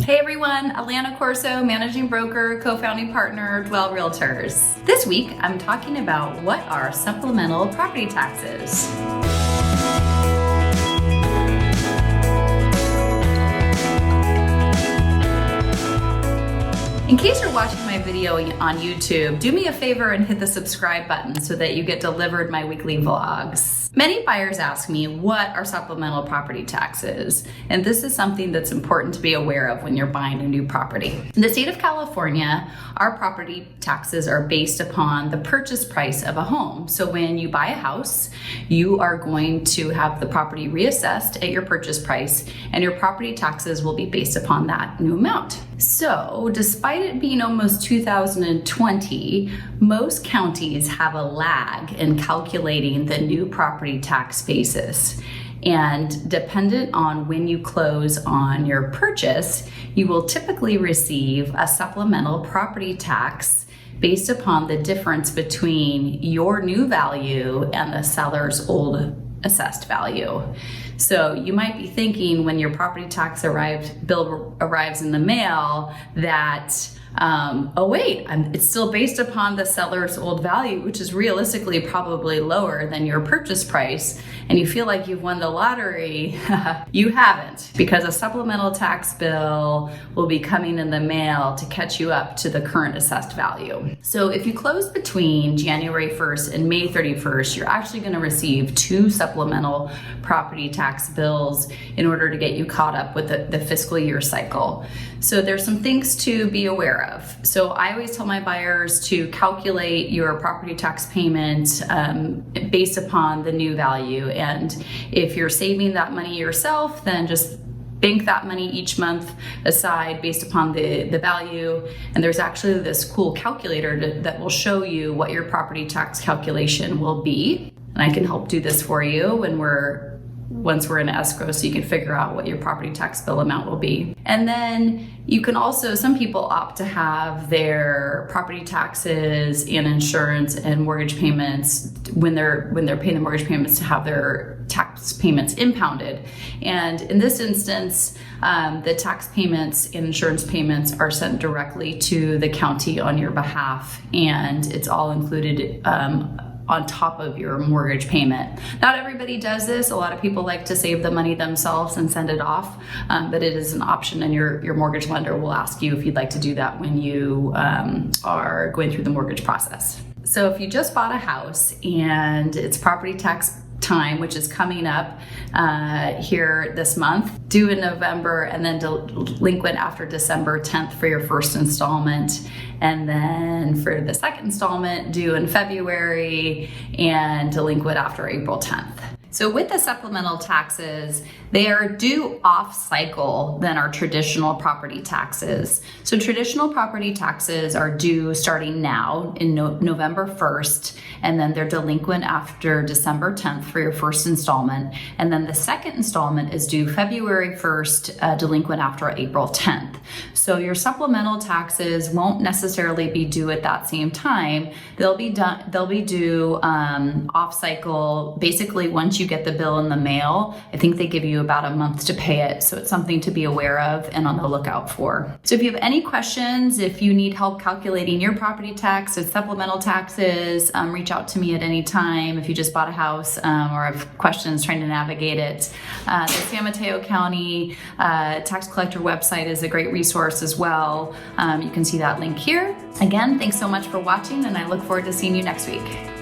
Hey everyone, Alana Corso, managing broker, co-founding partner, Dwell Realtors. This week, I'm talking about what are supplemental property taxes. In case you're watching my video on YouTube, do me a favor and hit the subscribe button so that you get delivered my weekly vlogs. Many buyers ask me, what are supplemental property taxes? And this is something that's important to be aware of when you're buying a new property. In the state of California, our property taxes are based upon the purchase price of a home. So when you buy a house, you are going to have the property reassessed at your purchase price, and your property taxes will be based upon that new amount. So despite it being almost 2020, most counties have a lag in calculating the new property tax basis. And dependent on when you close on your purchase, you will typically receive a supplemental property tax based upon the difference between your new value and the seller's old assessed value. So you might be thinking when your property tax bill arrives in the mail that, oh wait, it's still based upon the seller's old value, which is realistically probably lower than your purchase price, and you feel like you've won the lottery. You haven't, because a supplemental tax bill will be coming in the mail to catch you up to the current assessed value. So if you close between January 1st and May 31st, you're actually going to receive two supplemental property tax bills in order to get you caught up with the fiscal year cycle. So there's some things to be aware of. So I always tell my buyers to calculate your property tax payment based upon the new value. And if you're saving that money yourself, then just bank that money each month aside based upon the value. And there's actually this cool calculator that will show you what your property tax calculation will be. And I can help do this for you once we're in escrow, so you can figure out what your property tax bill amount will be. And then you can also, some people opt to have their property taxes and insurance and mortgage payments when they're paying the mortgage payments, to have their tax payments impounded. And in this instance, the tax payments and insurance payments are sent directly to the county on your behalf, and it's all included on top of your mortgage payment. Not everybody does this. A lot of people like to save the money themselves and send it off, but it is an option, and your mortgage lender will ask you if you'd like to do that when you are going through the mortgage process. So if you just bought a house and it's property tax time, which is coming up here this month, due in November, and then delinquent after December 10th for your first installment, and then for the second installment due in February and delinquent after April 10th. So with the supplemental taxes, they are due off cycle than our traditional property taxes. So traditional property taxes are due starting now in November 1st, and then they're delinquent after December 10th for your first installment. And then the second installment is due February 1st, delinquent after April 10th. So your supplemental taxes won't necessarily be due at that same time. They'll be due off cycle, basically once you get the bill in the mail. I think they give you about a month to pay it. So it's something to be aware of and on the lookout for. So if you have any questions, if you need help calculating your property tax or supplemental taxes, reach out to me at any time. If you just bought a house or have questions trying to navigate it, the San Mateo County tax collector website is a great resource as well. You can see that link here. Again, thanks so much for watching, and I look forward to seeing you next week.